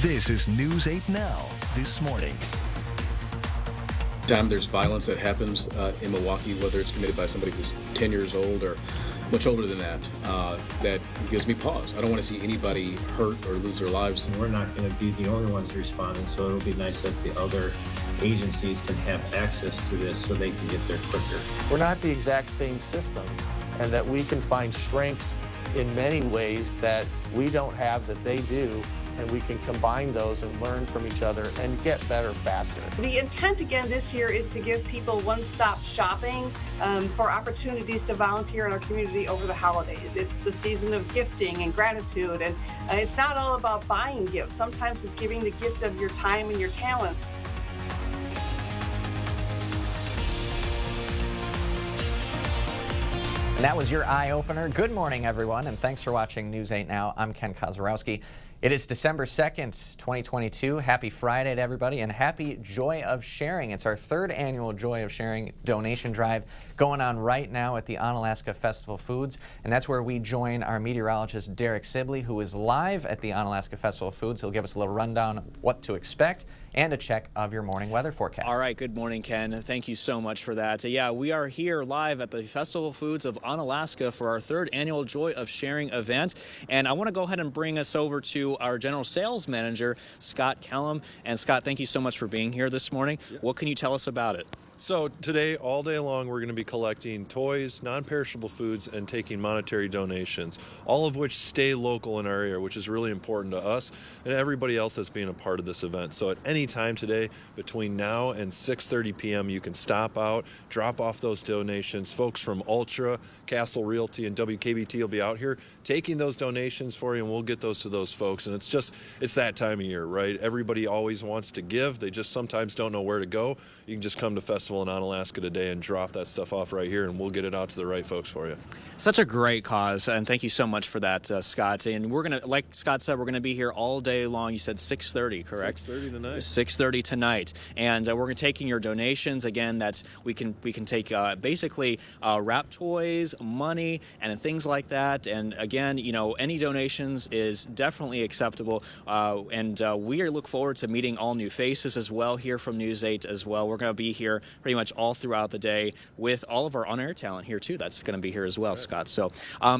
This is News 8 Now, this morning. Time there's violence that happens in Milwaukee, whether it's committed by somebody who's 10 years old or much older than that, that gives me pause. I don't want to see anybody hurt or lose their lives. We're not going to be the only ones responding, so it'll be nice that the other agencies can have access to this so they can get there quicker. We're not the exact same systems, and that we can find strengths in many ways that we don't have that they do, and we can combine those and learn from each other and get better faster. The intent again this year is to give people one-stop shopping for opportunities to volunteer in our community over the holidays. It's the season of gifting and gratitude, and it's not all about buying gifts. Sometimes it's giving the gift of your time and your talents. And that was your eye-opener. Good morning, everyone, and thanks for watching News 8 Now. I'm Ken Kozarowski. It is December 2nd, 2022. Happy Friday to everybody, and happy Joy of Sharing. It's our third annual Joy of Sharing donation drive going on right now at the Onalaska Festival Foods, and that's where we join our meteorologist Derek Sibley, who is live at the Onalaska Festival Foods. He'll give us a little rundown of what to expect and a check of your morning weather forecast. All right, good morning, Ken. Thank you so much for that. Yeah, we are here live at the Festival Foods of Onalaska for our third annual Joy of Sharing event. And I want to go ahead and bring us over to our general sales manager, Scott Callum. And Scott, thank you so much for being here this morning. Yep. What can you tell us about it? So today, all day long, we're going to be collecting toys, non-perishable foods, and taking monetary donations, all of which stay local in our area, which is really important to us and everybody else that's being a part of this event. So at any time today, between now and 6:30 p.m., you can stop out, drop off those donations. Folks from Ultra, Castle Realty, and WKBT will be out here taking those donations for you, and we'll get those to those folks. And it's that time of year, right? Everybody always wants to give. They just sometimes don't know where to go. You can just come to Festival in Onalaska today and drop that stuff off right here, and we'll get it out to the right folks for you. Such a great cause, and thank you so much for that, Scott. And we're going to, like Scott said, we're going to be here all day long. You said 6:30, correct? 6:30 tonight. 6:30 tonight. And we're going to taking your donations. Again, that's we can take basically wrap toys, money, and things like that. And again, you know, any donations is definitely acceptable. And we look forward to meeting all new faces as well here from News 8 as well. We're going to be here pretty much all throughout the day with all of our on-air talent here too. That's going to be here as well, Scott. So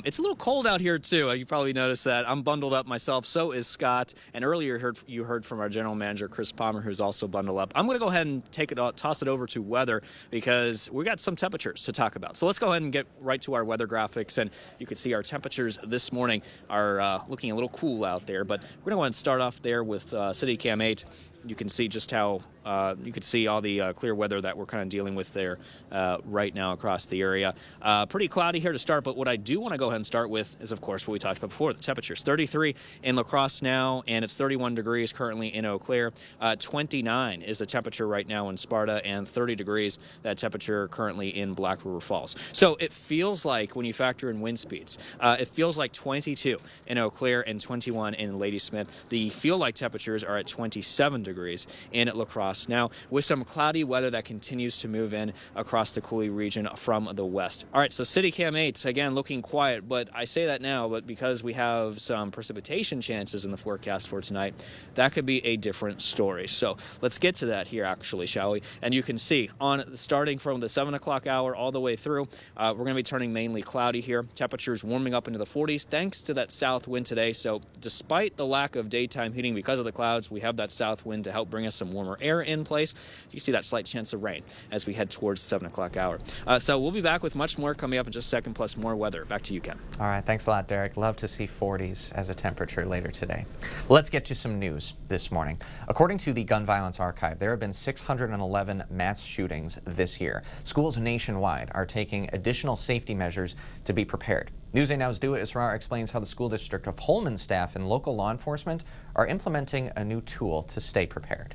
it's a little cold out here too. You probably noticed that. I'm bundled up myself. So is Scott. And earlier you heard from our general manager, Chris Palmer, who's also bundled up. I'm going to go ahead and toss it over to weather because we got some temperatures to talk about. So let's go ahead and get right to our weather graphics. And you can see our temperatures this morning are looking a little cool out there. But we're going to go ahead and start off there with CityCam 8. You can see just how you can see all the clear weather that we're kind of dealing with there right now across the area. Pretty cloudy here to start, but what I do want to go ahead and start with is, of course, what we talked about before, the temperatures. 33 in La Crosse now, and it's 31 degrees currently in Eau Claire. 29 is the temperature right now in Sparta, and 30 degrees that temperature currently in Black River Falls. So it feels like, when you factor in wind speeds, it feels like 22 in Eau Claire and 21 in Ladysmith. The feel-like temperatures are at 27 degrees in La Crosse now, with some cloudy weather that continues to move in across the Coulee region from the west. All right, so CityCam 8, again, looking quiet, but I say that now, but because we have some precipitation chances in the forecast for tonight, that could be a different story. So let's get to that here, actually, shall we? And you can see, starting from the 7 o'clock hour all the way through, we're going to be turning mainly cloudy here. Temperatures warming up into the 40s thanks to that south wind today. So despite the lack of daytime heating because of the clouds, we have that south wind to help bring us some warmer air in place. You see that slight chance of rain as we head towards the 7 o'clock hour. So we'll be back with much more coming up in just a second, plus more weather. Back to you, Ken. All right, thanks a lot, Derek. Love to see 40s as a temperature later today. Let's get to some news this morning. According to the Gun Violence Archive, there have been 611 mass shootings this year. Schools nationwide are taking additional safety measures to be prepared. News 8 Now's Dua Israr explains how the school district of Holmen staff and local law enforcement are implementing a new tool to stay prepared.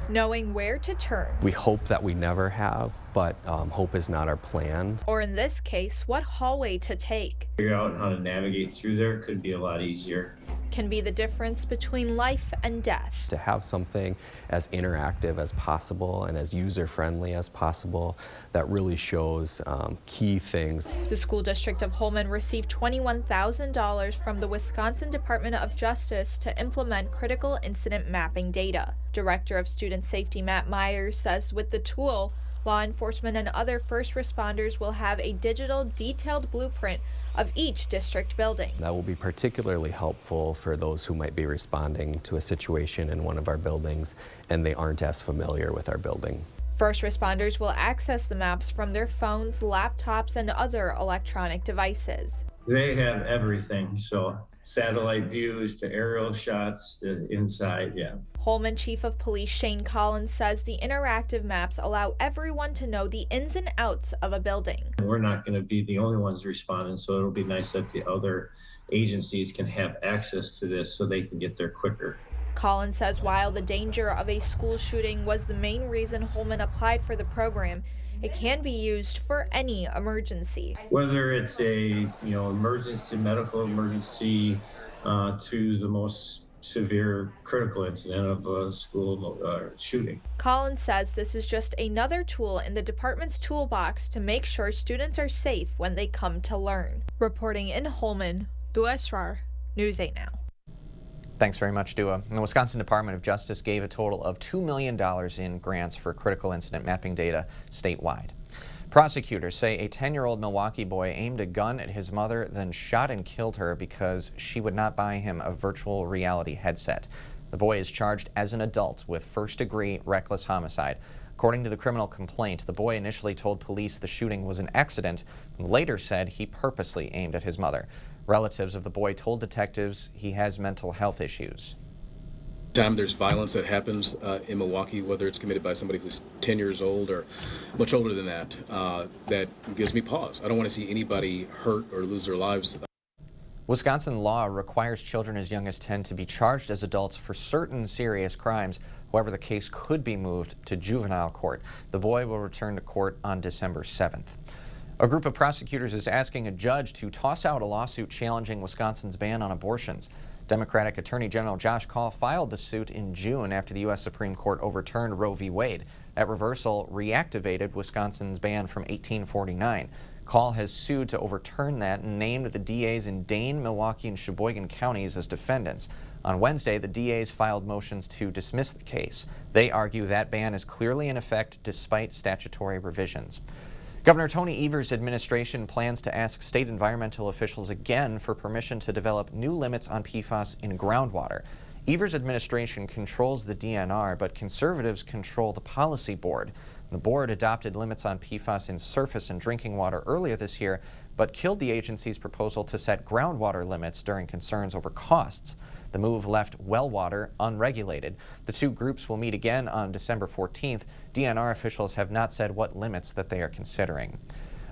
Knowing where to turn. We hope that we never have, but hope is not our plan. Or in this case, what hallway to take. Figure out how to navigate through there could be a lot easier. can be the difference between life and death. To have something as interactive as possible and as user-friendly as possible that really shows key things. The school district of Holmen received $21,000 from the Wisconsin Department of Justice to implement critical incident mapping data. Director of Student Safety Matt Myers says with the tool, law enforcement and other first responders will have a digital, detailed blueprint of each district building. That will be particularly helpful for those who might be responding to a situation in one of our buildings and they aren't as familiar with our building. First responders will access the maps from their phones, laptops, and other electronic devices. They have everything, so satellite views to aerial shots to inside, yeah. Holmen Chief of Police Shane Collins says the interactive maps allow everyone to know the ins and outs of a building. We're not going to be the only ones responding, so it'll be nice that the other agencies can have access to this so they can get there quicker. Collins says while the danger of a school shooting was the main reason Holmen applied for the program, it can be used for any emergency. Whether it's a emergency, medical emergency, to the most severe critical incident of a school shooting. Collins says this is just another tool in the department's toolbox to make sure students are safe when they come to learn. Reporting in Holmen, Dua Esrar, News 8 Now. Thanks very much, Dua. The Wisconsin Department of Justice gave a total of $2 million in grants for critical incident mapping data statewide. Prosecutors say a 10-year-old Milwaukee boy aimed a gun at his mother, then shot and killed her because she would not buy him a virtual reality headset. The boy is charged as an adult with first-degree reckless homicide. According to the criminal complaint, the boy initially told police the shooting was an accident and later said he purposely aimed at his mother. Relatives of the boy told detectives he has mental health issues. Time there's violence that happens in Milwaukee, whether it's committed by somebody who's 10 years old or much older than that, that gives me pause. I don't want to see anybody hurt or lose their lives. Wisconsin law requires children as young as 10 to be charged as adults for certain serious crimes. However, the case could be moved to juvenile court. The boy will return to court on December 7th. A group of prosecutors is asking a judge to toss out a lawsuit challenging Wisconsin's ban on abortions. Democratic Attorney General Josh Kaul filed the suit in June after the U.S. Supreme Court overturned Roe v. Wade. That reversal reactivated Wisconsin's ban from 1849. Kaul has sued to overturn that and named the DAs in Dane, Milwaukee, and Sheboygan counties as defendants. On Wednesday, the DAs filed motions to dismiss the case. They argue that ban is clearly in effect despite statutory revisions. Governor Tony Evers' administration plans to ask state environmental officials again for permission to develop new limits on PFAS in groundwater. Evers' administration controls the DNR, but conservatives control the policy board. The board adopted limits on PFAS in surface and drinking water earlier this year, but killed the agency's proposal to set groundwater limits during concerns over costs. The move left well water unregulated. The two groups will meet again on December 14th. DNR officials have not said what limits that they are considering.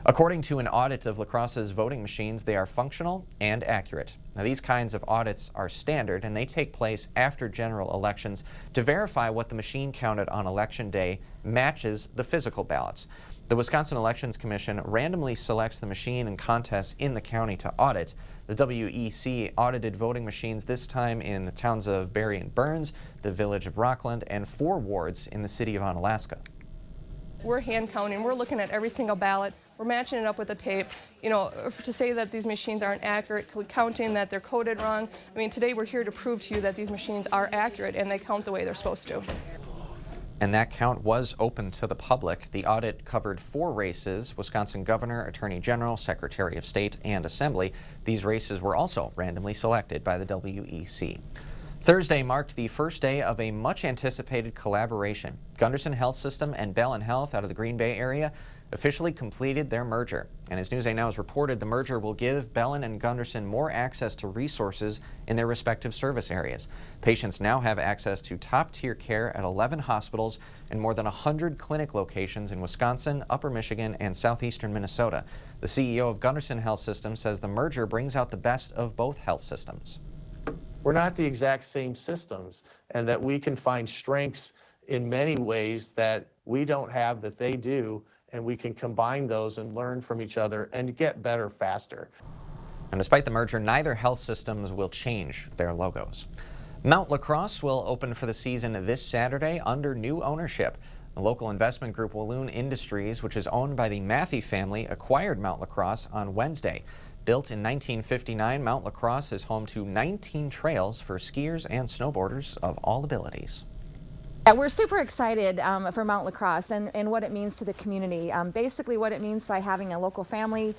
According to an audit of La Crosse's voting machines, they are functional and accurate. Now, these kinds of audits are standard, and they take place after general elections to verify what the machine counted on Election Day matches the physical ballots. The Wisconsin Elections Commission randomly selects the machine and contests in the county to audit. The WEC audited voting machines this time in the towns of Barry and Burns, the village of Rockland, and 4 wards in the city of Onalaska. We're hand counting. We're looking at every single ballot. We're matching it up with the tape. You know, to say that these machines aren't accurate, counting that they're coded wrong. I mean, today we're here to prove to you that these machines are accurate and they count the way they're supposed to. And that count was open to the public. The audit covered 4 races: Wisconsin Governor, Attorney General, Secretary of State, and Assembly. These races were also randomly selected by the WEC. Thursday marked the first day of a much-anticipated collaboration. Gunderson Health System and Bellin Health out of the Green Bay area officially completed their merger. And as News 8 Now has reported, the merger will give Bellin and Gunderson more access to resources in their respective service areas. Patients now have access to top-tier care at 11 hospitals and more than 100 clinic locations in Wisconsin, Upper Michigan, and southeastern Minnesota. The CEO of Gunderson Health System says the merger brings out the best of both health systems. We're not the exact same systems, and that we can find strengths in many ways that we don't have that they do, and we can combine those and learn from each other and get better faster. And despite the merger, neither health systems will change their logos. Mount La Crosse will open for the season this Saturday under new ownership. The local investment group Walloon Industries, which is owned by the Matthey family, acquired Mount La Crosse on Wednesday. Built in 1959, Mount La Crosse is home to 19 trails for skiers and snowboarders of all abilities. Yeah, we're super excited for Mount La Crosse and what it means to the community. Basically what it means by having a local family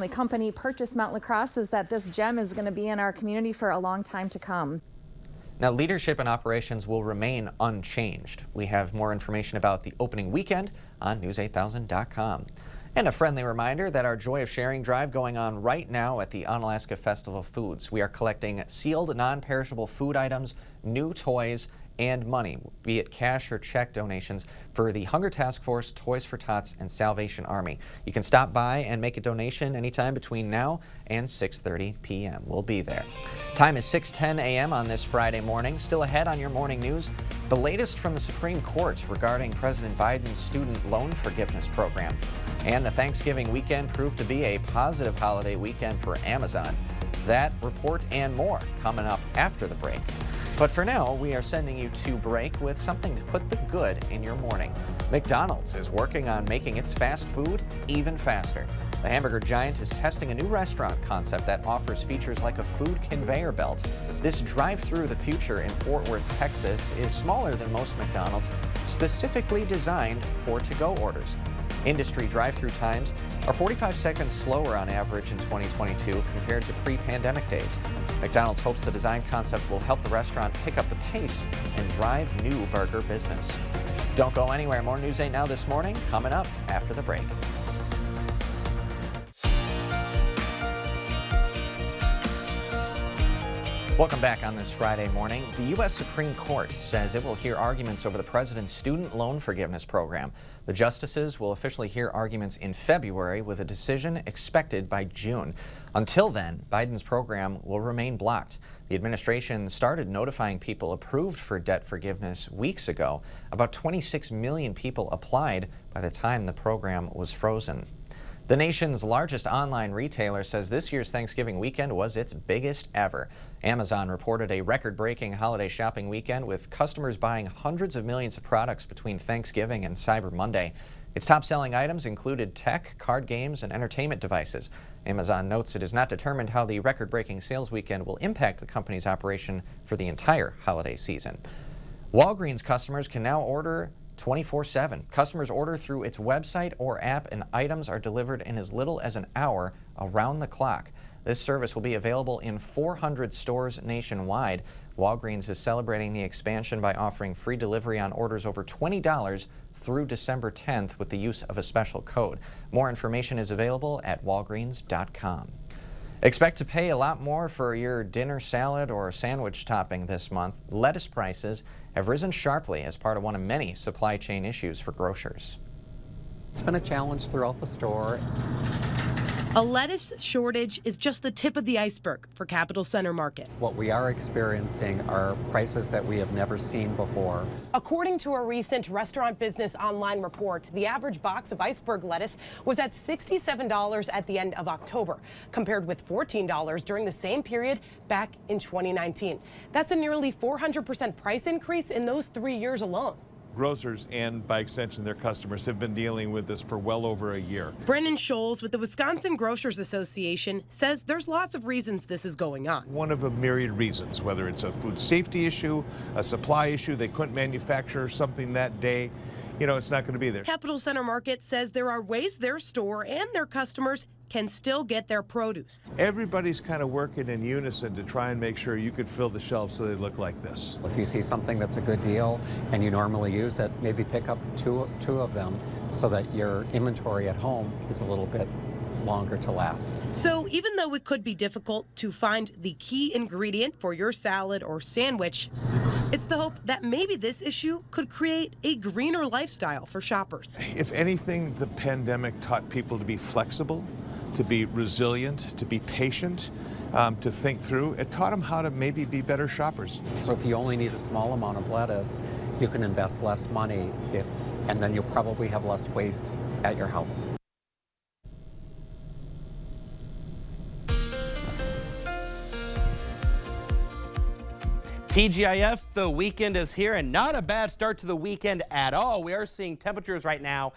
company purchase Mount La Crosse is that this gem is going to be in our community for a long time to come. Now, leadership and operations will remain unchanged. We have more information about the opening weekend on news8000.com. And a friendly reminder that our Joy of Sharing drive going on right now at the Onalaska Festival of Foods. We are collecting sealed, non-perishable food items, new toys, and money, be it cash or check donations, for the Hunger Task Force, Toys for Tots, and Salvation Army. You can stop by and make a donation anytime between now and 6:30 p.m. We'll be there. Time is 6:10 a.m. on this Friday morning. Still ahead on your morning news, the latest from the Supreme Court regarding President Biden's student loan forgiveness program. And the Thanksgiving weekend proved to be a positive holiday weekend for Amazon. That report and more coming up after the break. But for now, we are sending you to break with something to put the good in your morning. McDonald's is working on making its fast food even faster. The hamburger giant is testing a new restaurant concept that offers features like a food conveyor belt. This drive-through the future in Fort Worth, Texas is smaller than most McDonald's, specifically designed for to-go orders. Industry drive-through times are 45 seconds slower on average in 2022 compared to pre-pandemic days. McDonald's hopes the design concept will help the restaurant pick up the pace and drive new burger business. Don't go anywhere. More News 8 Now this morning coming up after the break. Welcome back on this Friday morning. The U.S. Supreme Court says it will hear arguments over the president's student loan forgiveness program. The justices will officially hear arguments in February with a decision expected by June. Until then, Biden's program will remain blocked. The administration started notifying people approved for debt forgiveness weeks ago. About 26 million people applied by the time the program was frozen. The nation's largest online retailer says this year's Thanksgiving weekend was its biggest ever. Amazon reported a record-breaking holiday shopping weekend with customers buying hundreds of millions of products between Thanksgiving and Cyber Monday. Its top-selling items included tech, card games, and entertainment devices. Amazon notes it is not determined how the record-breaking sales weekend will impact the company's operation for the entire holiday season. Walgreens customers can now order 24/7. Customers order through its website or app and items are delivered in as little as an hour around the clock. This service will be available in 400 stores nationwide. Walgreens is celebrating the expansion by offering free delivery on orders over $20 through December 10th with the use of a special code. More information is available at walgreens.com. Expect to pay a lot more for your dinner salad or sandwich topping this month. Lettuce prices have risen sharply as part of one of many supply chain issues for grocers. It's been a challenge throughout the store. A lettuce shortage is just the tip of the iceberg for Capitol Center Market. What we are experiencing are prices that we have never seen before. According to a recent Restaurant Business Online report, the average box of iceberg lettuce was at $67 at the end of October, compared with $14 during the same period back in 2019. That's a nearly 400% price increase in those 3 years alone. Grocers and, by extension, their customers have been dealing with this for well over a year. Brennan Scholes with the Wisconsin Grocers Association says there's lots of reasons this is going on. One of a myriad reasons, whether it's a food safety issue, a supply issue, they couldn't manufacture something that day, it's not going to be there. Capitol Center Market says there are ways their store and their customers can still get their produce. Everybody's kind of working in unison to try and make sure you could fill the shelves so they look like this. If you see something that's a good deal and you normally use it, maybe pick up two of them so that your inventory at home is a little bit longer to last. So even though it could be difficult to find the key ingredient for your salad or sandwich, it's the hope that maybe this issue could create a greener lifestyle for shoppers. If anything, the pandemic taught people to be flexible, to be resilient, to be patient, to think through. It taught them how to maybe be better shoppers. So if you only need a small amount of lettuce, you can invest less money, and then you'll probably have less waste at your house. TGIF, the weekend is here, and not a bad start to the weekend at all. We are seeing temperatures right now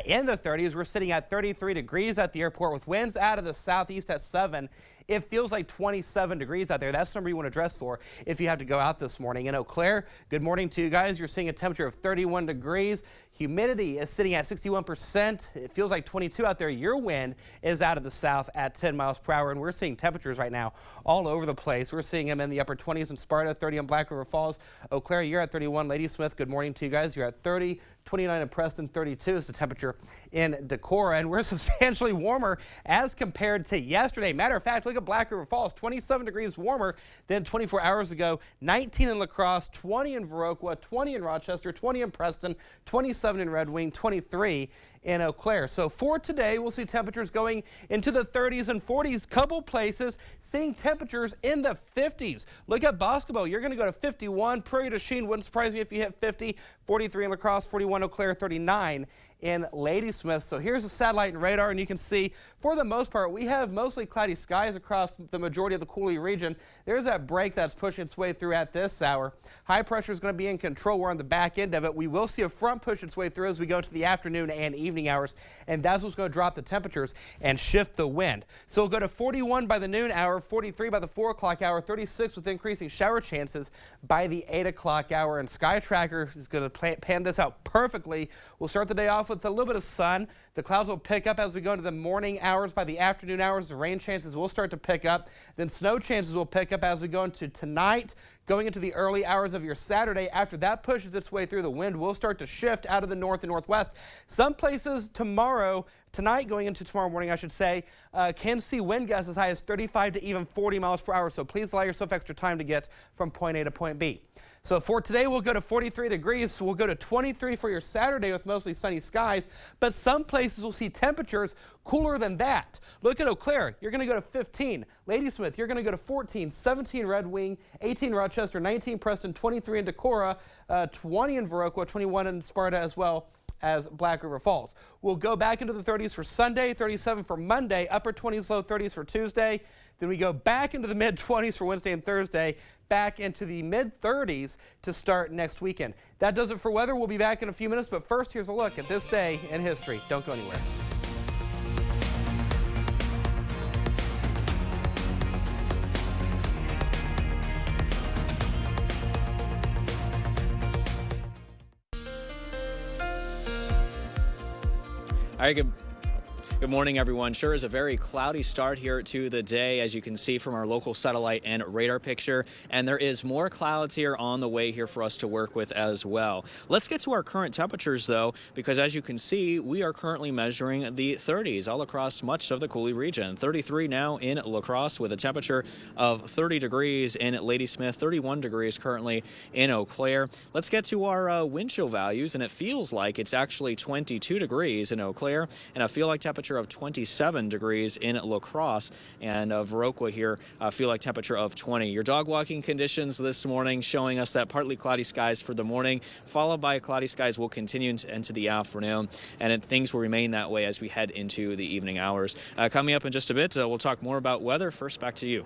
in the 30s. We're sitting at 33 degrees at the airport with winds out of the southeast at 7. It feels like 27 degrees out there. That's the number you want to dress for if you have to go out this morning. In Eau Claire, good morning to you guys. You're seeing a temperature of 31 degrees. Humidity is sitting at 61%. It feels like 22 out there. Your wind is out of the south at 10 miles per hour, and we're seeing temperatures right now all over the place. We're seeing them in the upper 20s in Sparta, 30 in Black River Falls. Eau Claire, you're at 31. Ladysmith, good morning to you guys. You're at 30. 29 in Preston, 32 is the temperature in Decorah, and we're substantially warmer as compared to yesterday. Matter of fact, look at Black River Falls, 27 degrees warmer than 24 hours ago, 19 in La Crosse, 20 in Viroqua, 20 in Rochester, 20 in Preston, 27 in Red Wing, 23 in Eau Claire. So for today, we'll see temperatures going into the 30s and 40s, couple places seeing temperatures in the 50s. Look at Boscobel. You're going to go to 51. Prairie du Chien wouldn't surprise me if you hit 50. 43 in La Crosse, 41 Eau Claire, 39 in Ladysmith. So here's a satellite and radar, and you can see for the most part we have mostly cloudy skies across the majority of the Coulee region. There's that break that's pushing its way through at this hour. High pressure is going to be in control. We're on the back end of it. We will see a front push its way through as we go into the afternoon and evening hours, and that's what's going to drop the temperatures and shift the wind. So we'll go to 41 by the noon hour, 43 by the 4 o'clock hour, 36 with increasing shower chances by the 8 o'clock hour, and Sky Tracker is going to pan this out perfectly. We'll start the day off with a little bit of sun. The clouds will pick up as we go into the morning hours. By the afternoon hours, the rain chances will start to pick up. Then snow chances will pick up as we go into tonight, going into the early hours of your Saturday. After that pushes its way through, the wind will start to shift out of the north and northwest. Some places tonight going into tomorrow morning, I should say, can see wind gusts as high as 35 to even 40 miles per hour. So please allow yourself extra time to get from point A to point B. So for today, we'll go to 43 degrees. We'll go to 23 for your Saturday with mostly sunny skies, but some places will see temperatures cooler than that. Look at Eau Claire. You're going to go to 15. Ladysmith, you're going to go to 14. 17 Red Wing, 18 Rochester, 19 Preston, 23 in Decorah, 20 in Viroqua, 21 in Sparta as well as Black River Falls. We'll go back into the 30s for Sunday, 37 for Monday, upper 20s, low 30s for Tuesday. Then we go back into the mid-20s for Wednesday and Thursday, back into the mid-30s to start next weekend. That does it for weather. We'll be back in a few minutes, but first, here's a look at this day in history. Don't go anywhere. All right, good morning, everyone. Sure is a very cloudy start here to the day, as you can see from our local satellite and radar picture. And there is more clouds here on the way here for us to work with as well. Let's get to our current temperatures, though, because as you can see, we are currently measuring the 30s all across much of the Coulee region. 33 now in La Crosse with a temperature of 30 degrees in Ladysmith, 31 degrees currently in Eau Claire. Let's get to our wind chill values, and it feels like it's actually 22 degrees in Eau Claire and a feel like temperature of 27 degrees in La Crosse, and Viroqua here feel like temperature of 20. Your dog walking conditions this morning showing us that partly cloudy skies for the morning, followed by cloudy skies will continue into the afternoon, and things will remain that way as we head into the evening hours. Coming up in just a bit, we'll talk more about weather. First, back to you.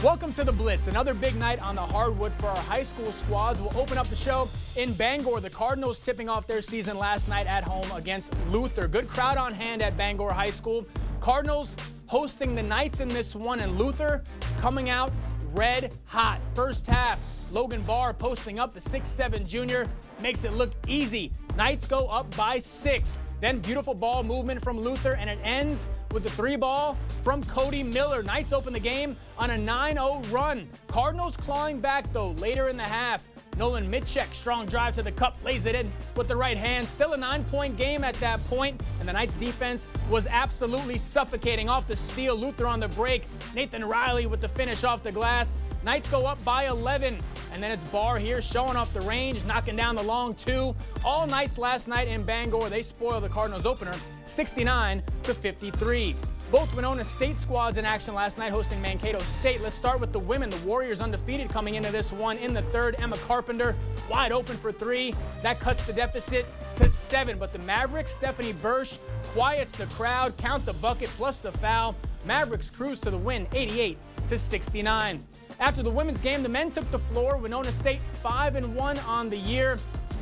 Welcome to the Blitz, another big night on the hardwood for our high school squads. We'll open up the show in Bangor. The Cardinals tipping off their season last night at home against Luther. Good crowd on hand at Bangor High School. Cardinals hosting the Knights in this one, and Luther coming out red hot. First half, Logan Barr posting up. The 6'7" junior makes it look easy. Knights go up by 6. Then beautiful ball movement from Luther, and it ends with a 3-ball from Cody Miller. Knights open the game on a 9-0 run. Cardinals clawing back, though, later in the half. Nolan Mitchek, strong drive to the cup, lays it in with the right hand. Still a 9-point game at that point, and the Knights defense was absolutely suffocating. Off the steal, Luther on the break. Nathan Riley with the finish off the glass. Knights go up by 11, and then it's Barr here showing off the range, knocking down the long 2. All Knights last night in Bangor, they spoil the Cardinals opener 69-53. Both Winona State squads in action last night hosting Mankato State. Let's start with the women. The Warriors undefeated coming into this one in the third. Emma Carpenter wide open for 3. That cuts the deficit to 7. But the Mavericks, Stephanie Bursch, quiets the crowd, count the bucket plus the foul. Mavericks cruise to the win 88-69. After the women's game, the men took the floor. Winona State 5-1 on the year.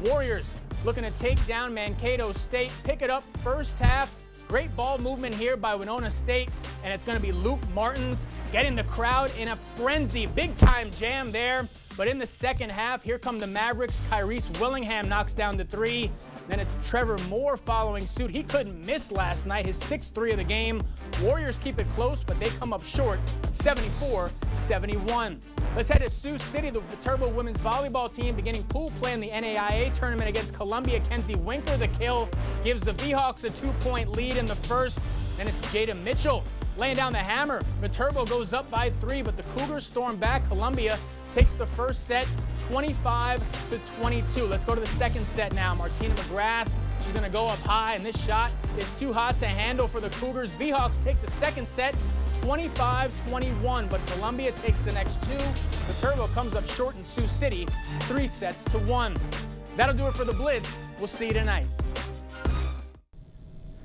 Warriors looking to take down Mankato State, pick it up first half. Great ball movement here by Winona State, and it's going to be Luke Martins getting the crowd in a frenzy. Big time jam there. But in the second half, here come the Mavericks. Kyrese Willingham knocks down the three. Then it's Trevor Moore following suit. He couldn't miss last night, his 6th three of the game. Warriors keep it close, but they come up short, 74-71. Let's head to Sioux City. The Viterbo women's volleyball team beginning pool play in the NAIA tournament against Columbia. Kenzie Winker, the kill, gives the V-Hawks a 2-point lead in the first. Then it's Jada Mitchell laying down the hammer. Viterbo goes up by 3, but the Cougars storm back. Columbia takes the first set 25-22. Let's go to the second set now. Martina McGrath, she's going to go up high, and this shot is too hot to handle for the Cougars. V-Hawks take the second set 25-21, but Columbia takes the next 2. Viterbo comes up short in Sioux City 3-1. That'll do it for the Blitz. We'll see you tonight.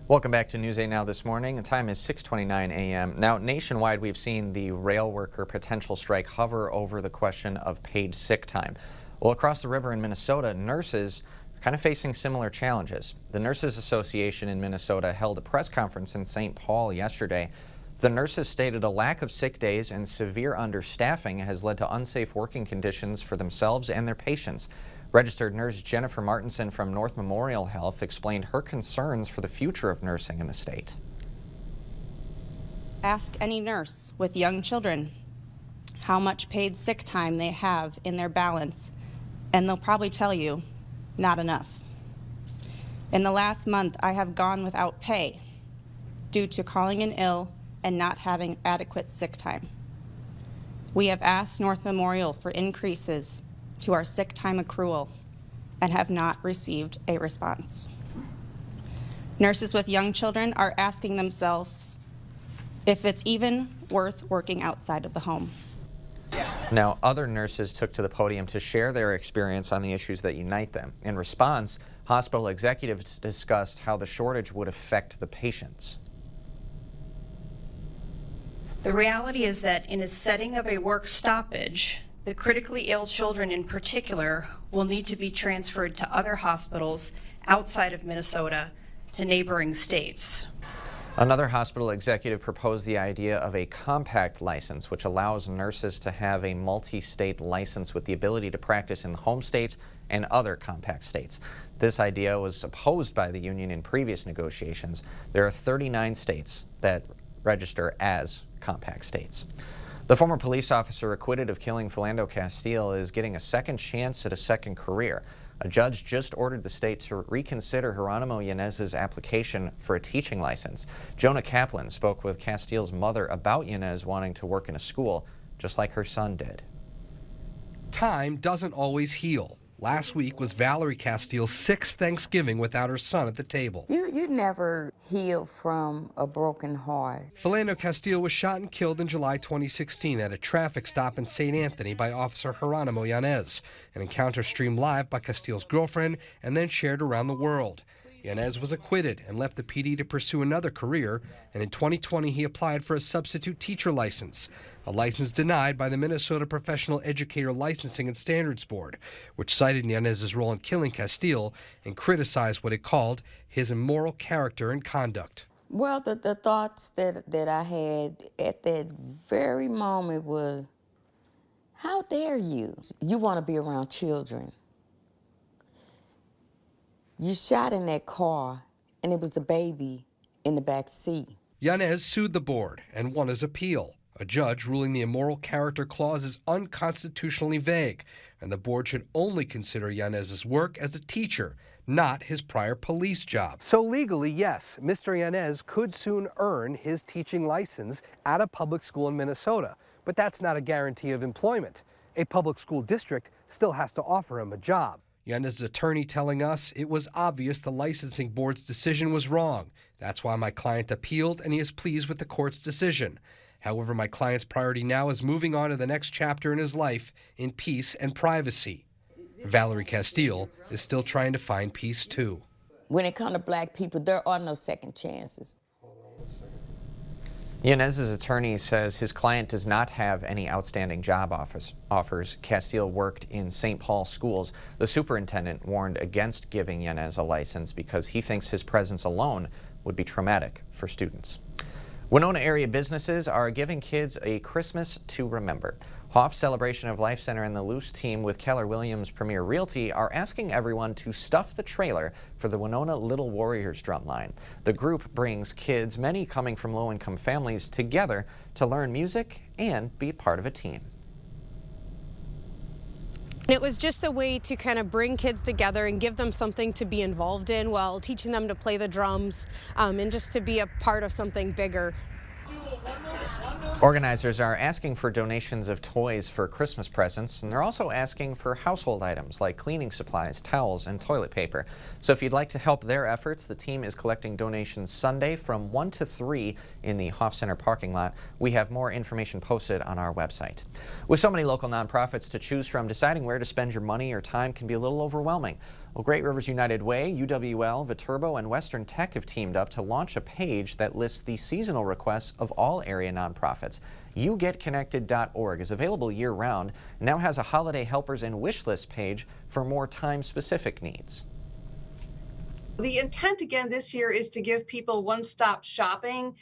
Welcome back to News 8 Now this morning. The time is 6:29 a.m. Now, nationwide, we've seen the rail worker potential strike hover over the question of paid sick time. Well, across the river in Minnesota, nurses are kind of facing similar challenges. The Nurses Association in Minnesota held a press conference in St. Paul yesterday. The nurses stated a lack of sick days and severe understaffing has led to unsafe working conditions for themselves and their patients. Registered nurse Jennifer Martinson from North Memorial Health explained her concerns for the future of nursing in the state. Ask any nurse with young children how much paid sick time they have in their balance, and they'll probably tell you, not enough. In the last month, I have gone without pay due to calling in ill and not having adequate sick time. We have asked North Memorial for increases to our sick time accrual and have not received a response. Nurses with young children are asking themselves if it's even worth working outside of the home. Now, other nurses took to the podium to share their experience on the issues that unite them. In response, hospital executives discussed how the shortage would affect the patients. The reality is that in a setting of a work stoppage, the critically ill children in particular will need to be transferred to other hospitals outside of Minnesota to neighboring states. Another hospital executive proposed the idea of a compact license, which allows nurses to have a multi-state license with the ability to practice in the home states and other compact states. This idea was opposed by the union in previous negotiations. There are 39 states that register as compact states. The former police officer acquitted of killing Philando Castile is getting a second chance at a second career. A judge just ordered the state to reconsider Geronimo Yanez's application for a teaching license. Jonah Kaplan spoke with Castile's mother about Yanez wanting to work in a school, just like her son did. Time doesn't always heal. Last week was Valerie Castile's 6th Thanksgiving without her son at the table. You never heal from a broken heart. Philando Castile was shot and killed in July 2016 at a traffic stop in St. Anthony by Officer Geronimo Yanez. An encounter streamed live by Castile's girlfriend and then shared around the world. Yanez was acquitted and left the PD to pursue another career, and in 2020 he applied for a substitute teacher license, a license denied by the Minnesota Professional Educator Licensing and Standards Board, which cited Yanez's role in killing Castile and criticized what it called his immoral character and conduct. Well, the thoughts that I had at that very moment was, how dare you? You want to be around children. You shot in that car, and it was a baby in the back seat. Yanez sued the board and won his appeal, a judge ruling the immoral character clause is unconstitutionally vague, and the board should only consider Yanez's work as a teacher, not his prior police job. So legally, yes, Mr. Yanez could soon earn his teaching license at a public school in Minnesota, but that's not a guarantee of employment. A public school district still has to offer him a job. Yanez's attorney telling us it was obvious the licensing board's decision was wrong. That's why my client appealed, and he is pleased with the court's decision. However, my client's priority now is moving on to the next chapter in his life in peace and privacy. Valerie Castile is still trying to find peace, too. When it comes to black people, there are no second chances. Yanez's attorney says his client does not have any outstanding job offers. Castile worked in St. Paul schools. The superintendent warned against giving Yanez a license because he thinks his presence alone would be traumatic for students. Winona area businesses are giving kids a Christmas to remember. Hoff Celebration of Life Center and the Luce team with Keller Williams Premier Realty are asking everyone to stuff the trailer for the Winona Little Warriors drumline. The group brings kids, many coming from low-income families, together to learn music and be part of a team. It was just a way to kind of bring kids together and give them something to be involved in while teaching them to play the drums and just to be a part of something bigger. Organizers are asking for donations of toys for Christmas presents, and they're also asking for household items like cleaning supplies, towels, and toilet paper. So if you'd like to help their efforts, the team is collecting donations Sunday from 1 to 3 in the Hoff Center parking lot. We have more information posted on our website. With so many local nonprofits to choose from, deciding where to spend your money or time can be a little overwhelming. Well, Great Rivers United Way, UWL, Viterbo, and Western Tech have teamed up to launch a page that lists the seasonal requests of all area nonprofits. YouGetConnected.org is available year-round and now has a holiday helpers and wish list page for more time-specific needs. The intent again this year is to give people one-stop shopping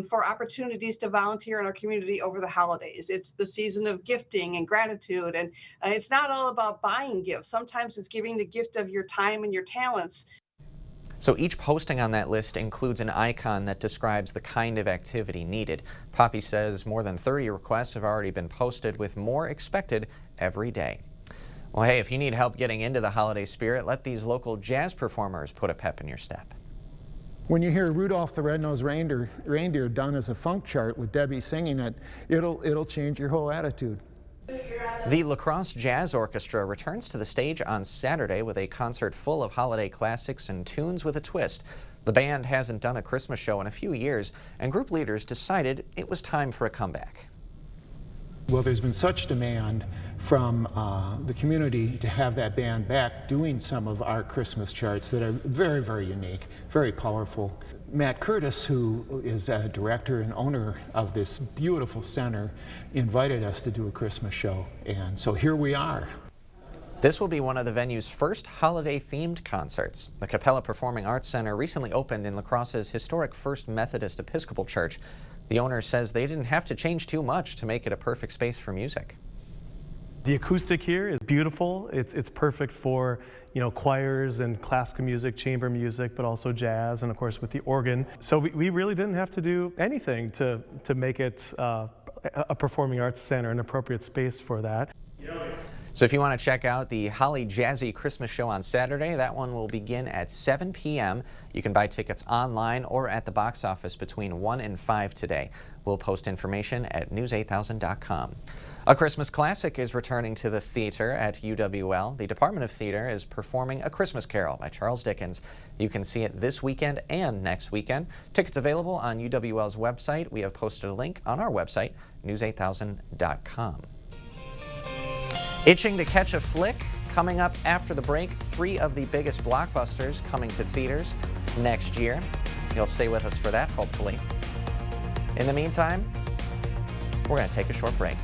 for opportunities to volunteer in our community over the holidays. It's the season of gifting and gratitude, and it's not all about buying gifts. Sometimes it's giving the gift of your time and your talents. So each posting on that list includes an icon that describes the kind of activity needed. Poppy says more than 30 requests have already been posted, with more expected every day. Well, hey, if you need help getting into the holiday spirit, let these local jazz performers put a pep in your step. When you hear Rudolph the Red-Nosed Reindeer done as a funk chart with Debbie singing it, it'll change your whole attitude. The La Crosse Jazz Orchestra returns to the stage on Saturday with a concert full of holiday classics and tunes with a twist. The band hasn't done a Christmas show in a few years, and group leaders decided it was time for a comeback. Well, there's been such demand from the community to have that band back doing some of our Christmas charts that are very, very unique, very powerful. Matt Curtis, who is a director and owner of this beautiful center, invited us to do a Christmas show, and so here we are. This will be one of the venue's first holiday-themed concerts. The Capella Performing Arts Center recently opened in La Crosse's historic First Methodist Episcopal Church. The owner says they didn't have to change too much to make it a perfect space for music. The acoustic here is beautiful. It's perfect for, choirs and classical music, chamber music, but also jazz, and of course with the organ. So we really didn't have to do anything to make it a performing arts center, an appropriate space for that. So if you want to check out the Holly Jazzy Christmas show on Saturday, that one will begin at 7 p.m. You can buy tickets online or at the box office between 1 and 5 today. We'll post information at news8000.com. A Christmas classic is returning to the theater at UWL. The Department of Theater is performing A Christmas Carol by Charles Dickens. You can see it this weekend and next weekend. Tickets available on UWL's website. We have posted a link on our website, news8000.com. Itching to catch a flick? Coming up after the break, 3 of the biggest blockbusters coming to theaters next year. You'll stay with us for that, hopefully. In the meantime, we're going to take a short break.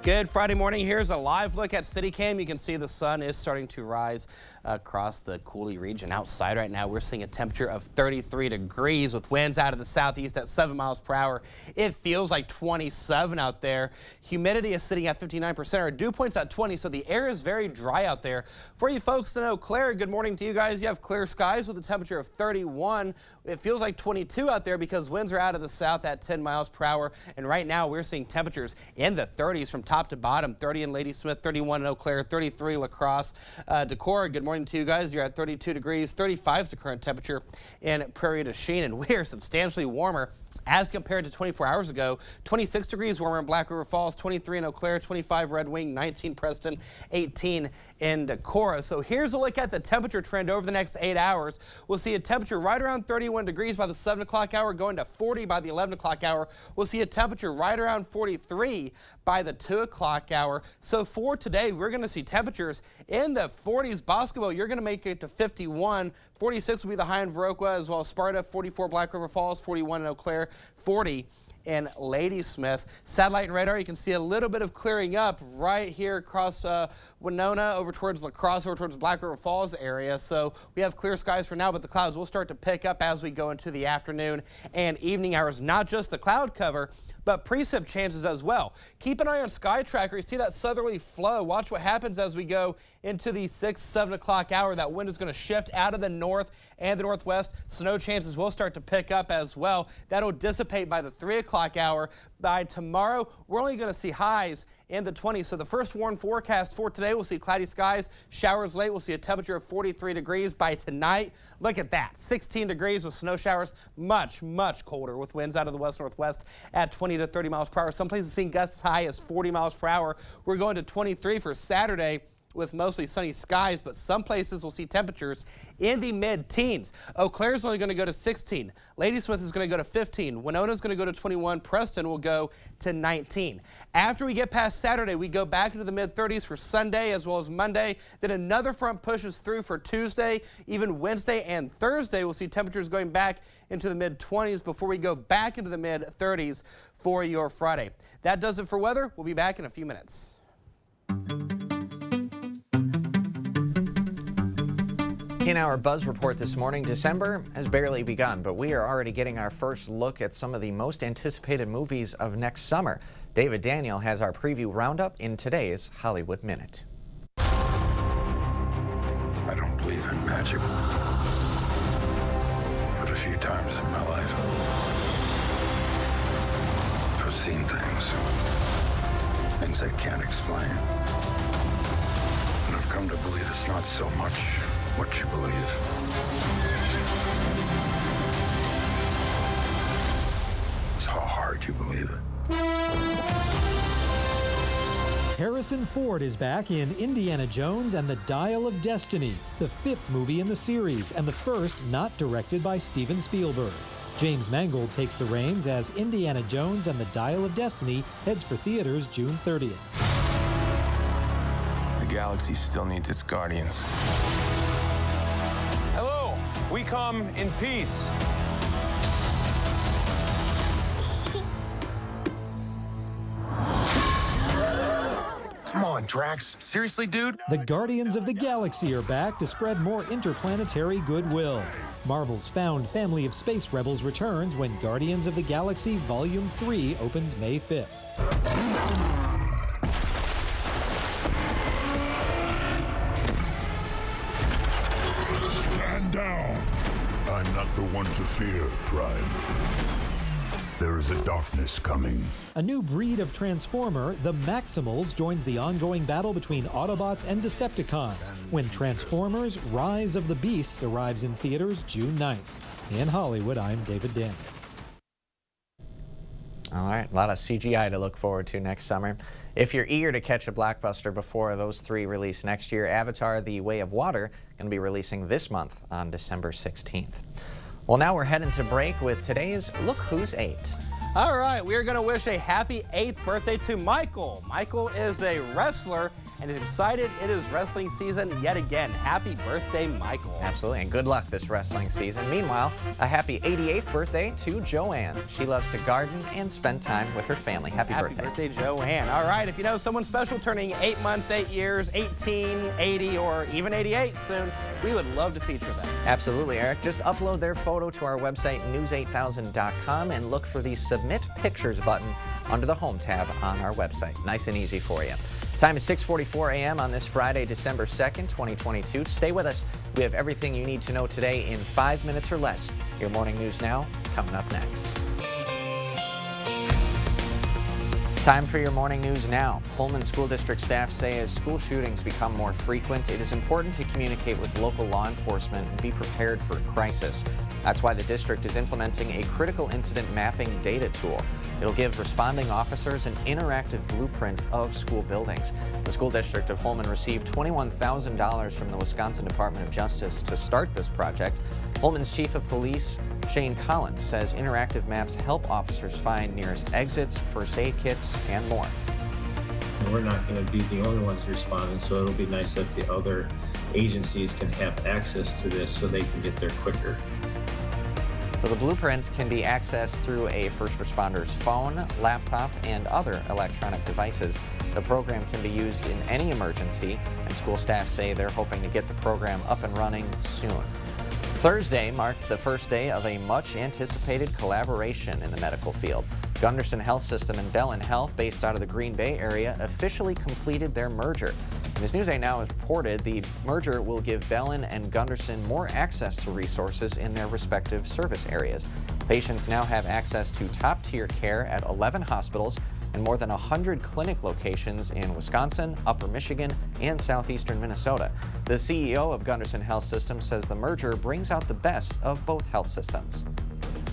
Good Friday morning. Here's a live look at CityCam. You can see the sun is starting to rise across the Cooley region. Outside right now, we're seeing a temperature of 33 degrees with winds out of the southeast at 7 miles per hour. It feels like 27 out there. Humidity is sitting at 59%. Our dew point's at 20, so the air is very dry out there. For you folks to know, Claire, good morning to you guys. You have clear skies with a temperature of 31. It feels like 22 out there because winds are out of the south at 10 miles per hour. And right now, we're seeing temperatures in the 30s from top top to bottom. 30 in Ladysmith, 31 in Eau Claire, 33 La Crosse. Decorah, good morning to you guys. You're at 32 degrees. 35 is the current temperature in Prairie du Chien, and we are substantially warmer as compared to 24 hours ago. 26 degrees warmer in Black River Falls, 23 in Eau Claire, 25 Red Wing, 19 Preston, 18 in Decorah. So here's a look at the temperature trend over the next 8 hours. We'll see a temperature right around 31 degrees by the 7 o'clock hour, going to 40 by the 11 o'clock hour. We'll see a temperature right around 43 by the 2 o'clock hour. So for today, we're going to see temperatures in the 40s. Boscobel, you're going to make it to 51. 46 will be the high in Viroqua, as well as Sparta. 44 Black River Falls, 41 in Eau Claire, 40 in Ladysmith. Satellite and radar, you can see a little bit of clearing up right here across Winona, over towards La Crosse, over towards Black River Falls area. So we have clear skies for now, but the clouds will start to pick up as we go into the afternoon and evening hours. Not just the cloud cover, but precip chances as well. Keep an eye on Sky Tracker. You see that southerly flow. Watch what happens as we go into the 6, 7 o'clock hour. That wind is going to shift out of the north and the northwest. Snow chances will start to pick up as well. That'll dissipate by the 3 o'clock hour. By tomorrow, we're only going to see highs in the 20s. So the first warn forecast for today, we'll see cloudy skies, showers late. We'll see a temperature of 43 degrees by tonight. Look at that, 16 degrees with snow showers. Much, much colder with winds out of the west-northwest at 20 to 30 miles per hour. Some places seeing gusts as high as 40 miles per hour. We're going to 23 for Saturday, with mostly sunny skies, but some places will see temperatures in the mid-teens. Eau Claire is only going to go to 16. Ladysmith is going to go to 15. Winona is going to go to 21. Preston will go to 19. After we get past Saturday, we go back into the mid-30s for Sunday as well as Monday. Then another front pushes through for Tuesday. Even Wednesday and Thursday, we'll see temperatures going back into the mid-20s before we go back into the mid-30s for your Friday. That does it for weather. We'll be back in a few minutes. In our Buzz Report this morning, December has barely begun, but we are already getting our first look at some of the most anticipated movies of next summer. David Daniel has our preview roundup in today's Hollywood Minute. I don't believe in magic, but a few times in my life, I've seen things I can't explain. And I've come to believe it's not so much what you believe. It's how hard you believe it. Harrison Ford is back in Indiana Jones and the Dial of Destiny, the 5th movie in the series and the first not directed by Steven Spielberg. James Mangold takes the reins as Indiana Jones and the Dial of Destiny heads for theaters June 30th. The galaxy still needs its guardians. Hello, we come in peace. Come on, Drax. Seriously, dude? The Guardians of the Galaxy are back to spread more interplanetary goodwill. Marvel's found family of space rebels returns when Guardians of the Galaxy Volume 3 opens May 5th. Stand down. I'm not the one to fear, Prime. There is a darkness coming. A new breed of Transformer, the Maximals, joins the ongoing battle between Autobots and Decepticons when Transformers Rise of the Beasts arrives in theaters June 9th. In Hollywood, I'm David Daniel. All right, a lot of CGI to look forward to next summer. If you're eager to catch a blockbuster before those 3 release next year, Avatar: The Way of Water going to be releasing this month on December 16th. Well, now we're heading to break with today's Look Who's 8. All right, we are going to wish a happy 8th birthday to Michael. Michael is a wrestler and is excited it is wrestling season yet again. Happy birthday, Michael. Absolutely, and good luck this wrestling season. Meanwhile, a happy 88th birthday to Joanne. She loves to garden and spend time with her family. Happy birthday. Happy birthday, Joanne. All right, if you know someone special turning 8 months, 8 years, 18, 80, or even 88 soon, we would love to feature them. Absolutely, Eric. Just upload their photo to our website, news8000.com, and look for the Submit Pictures button under the Home tab on our website. Nice and easy for you. Time is 6:44 a.m. on this Friday, December 2nd, 2022. Stay with us. We have everything you need to know today in 5 minutes or less. Your morning news now, coming up next. Time for your morning news now. Holmen School District staff say as school shootings become more frequent, it is important to communicate with local law enforcement and be prepared for a crisis. That's why the district is implementing a critical incident mapping data tool. It'll give responding officers an interactive blueprint of school buildings. The school district of Holmen received $21,000 from the Wisconsin Department of Justice to start this project. Holmen's Chief of Police, Shane Collins, says interactive maps help officers find nearest exits, first aid kits, and more. We're not going to be the only ones responding, so it'll be nice that the other agencies can have access to this so they can get there quicker. So the blueprints can be accessed through a first responder's phone, laptop, and other electronic devices. The program can be used in any emergency, and school staff say they're hoping to get the program up and running soon. Thursday marked the first day of a much-anticipated collaboration in the medical field. Gunderson Health System and Bellin Health, based out of the Green Bay area, officially completed their merger. And as News 8 Now has reported, the merger will give Bellin and Gunderson more access to resources in their respective service areas. Patients now have access to top-tier care at 11 hospitals and more than 100 clinic locations in Wisconsin, Upper Michigan, and southeastern Minnesota. The CEO of Gunderson Health System says the merger brings out the best of both health systems.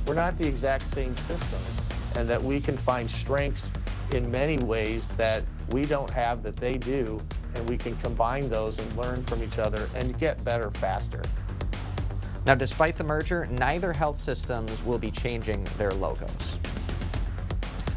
We're not the exact same system, and that we can find strengths in many ways that we don't have that they do, and we can combine those and learn from each other and get better faster. Now, despite the merger, neither health systems will be changing their logos.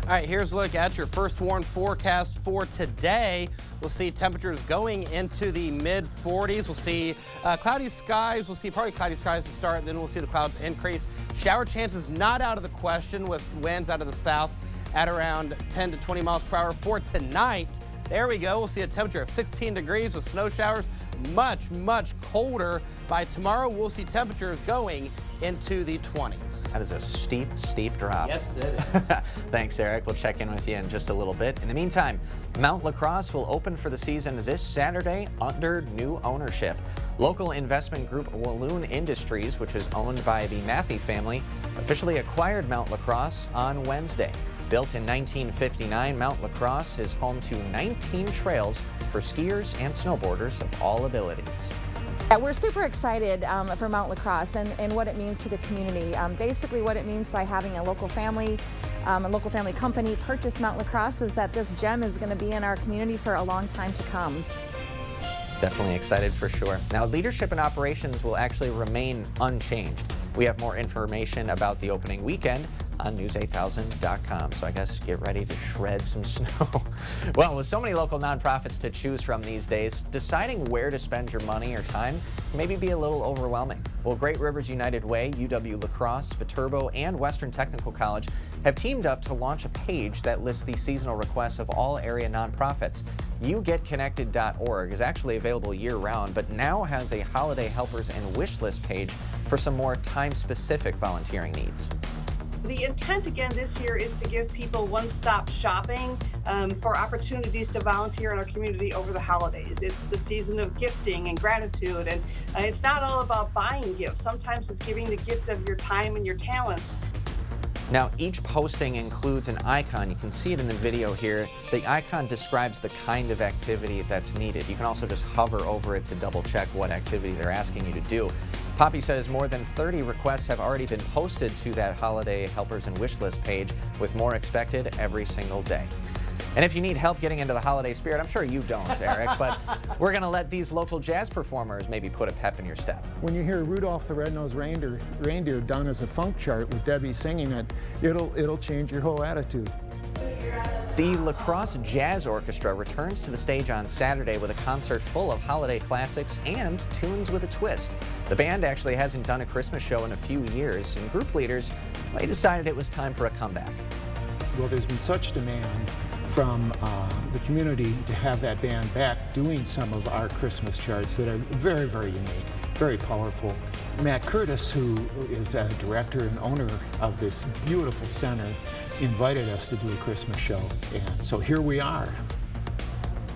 All right, here's a look at your first warn forecast for today. We'll see temperatures going into the mid-40s. We'll see cloudy skies. We'll see probably cloudy skies to start, then we'll see the clouds increase. Shower chances not out of the question with winds out of the south at around 10 to 20 miles per hour for tonight. There we go. We'll see a temperature of 16 degrees with snow showers. Much, much colder. By tomorrow, we'll see temperatures going into the 20s. That is a steep, steep drop. Yes, it is. Thanks, Eric. We'll check in with you in just a little bit. In the meantime, Mount La Crosse will open for the season this Saturday under new ownership. Local investment group Walloon Industries, which is owned by the Matthey family, officially acquired Mount La Crosse on Wednesday. Built in 1959, Mount La Crosse is home to 19 trails for skiers and snowboarders of all abilities. Yeah, we're super excited for Mount La Crosse and what it means to the community. Basically what it means by having a local family company purchase Mount La Crosse is that this gem is going to be in our community for a long time to come. Definitely excited for sure. Now, leadership and operations will actually remain unchanged. We have more information about the opening weekend on news8000.com. So I guess get ready to shred some snow. Well, with so many local nonprofits to choose from these days, deciding where to spend your money or time can maybe be a little overwhelming. Well, Great Rivers United Way, UW La Crosse, Viterbo, and Western Technical College have teamed up to launch a page that lists the seasonal requests of all area nonprofits. YouGetConnected.org is actually available year-round, but now has a holiday helpers and wish list page for some more time-specific volunteering needs. The intent again this year is to give people one-stop shopping for opportunities to volunteer in our community over the holidays. It's the season of gifting and gratitude, and it's not all about buying gifts. Sometimes it's giving the gift of your time and your talents. Now, each posting includes an icon. You can see it in the video here. The icon describes the kind of activity that's needed. You can also just hover over it to double check what activity they're asking you to do. Poppy says more than 30 requests have already been posted to that holiday helpers and wish list page, with more expected every single day. And if you need help getting into the holiday spirit, I'm sure you don't, Eric, but we're going to let these local jazz performers maybe put a pep in your step. When you hear Rudolph the Red-Nosed Reindeer done as a funk chart with Debbie singing it, it'll change your whole attitude. The La Crosse Jazz Orchestra returns to the stage on Saturday with a concert full of holiday classics and tunes with a twist. The band actually hasn't done a Christmas show in a few years, and group leaders, they decided it was time for a comeback. Well, there's been such demand from the community to have that band back doing some of our Christmas charts that are very, very unique, very powerful. Matt Curtis, who is a director and owner of this beautiful center, invited us to do a Christmas show, and so here we are.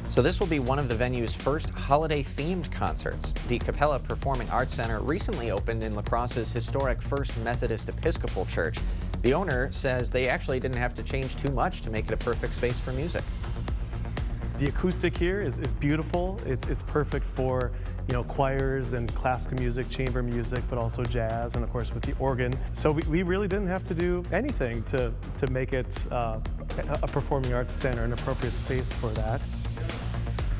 So this will be one of the venue's first holiday-themed concerts. The Capella Performing Arts Center recently opened in La Crosse's historic First Methodist Episcopal Church. The owner says they actually didn't have to change too much to make it a perfect space for music. The acoustic here is beautiful. It's perfect for, you know, choirs and classical music, chamber music, but also jazz, and of course with the organ. So we really didn't have to do anything to make it a performing arts center, an appropriate space for that.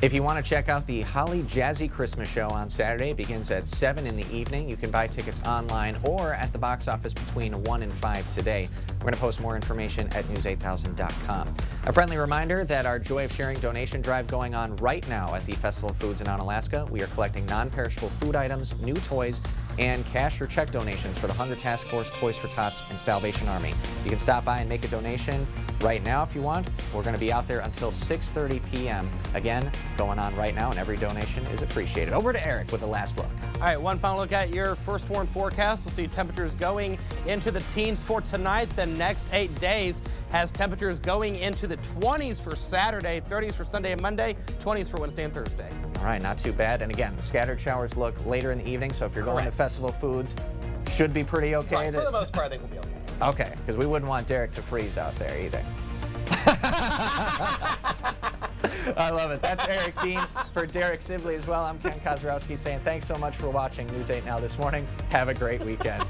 If you want to check out the Holly Jazzy Christmas Show on Saturday, it begins at 7 in the evening. You can buy tickets online or at the box office between 1 and 5 today. We're going to post more information at news8000.com. A friendly reminder that our Joy of Sharing donation drive going on right now at the Festival of Foods in Onalaska. We are collecting non-perishable food items, new toys, and cash or check donations for the Hunger Task Force, Toys for Tots, and Salvation Army. You can stop by and make a donation right now if you want. We're going to be out there until 6:30 p.m. Again, going on right now, and every donation is appreciated. Over to Eric with the last look. All right, one final look at your first warn forecast. We'll see temperatures going into the teens for tonight. The next 8 days has temperatures going into the 20s for Saturday, 30s for Sunday and Monday, 20s for Wednesday and Thursday. All right, not too bad. And again, the scattered showers look later in the evening, so if you're going to Festival of Foods, should be pretty okay. Right, for the most part, I think we'll be okay. Okay, because we wouldn't want Derek to freeze out there either. I love it. That's Eric Dean for Derek Sibley as well. I'm Ken Kozrowski saying thanks so much for watching News 8 Now this morning. Have a great weekend.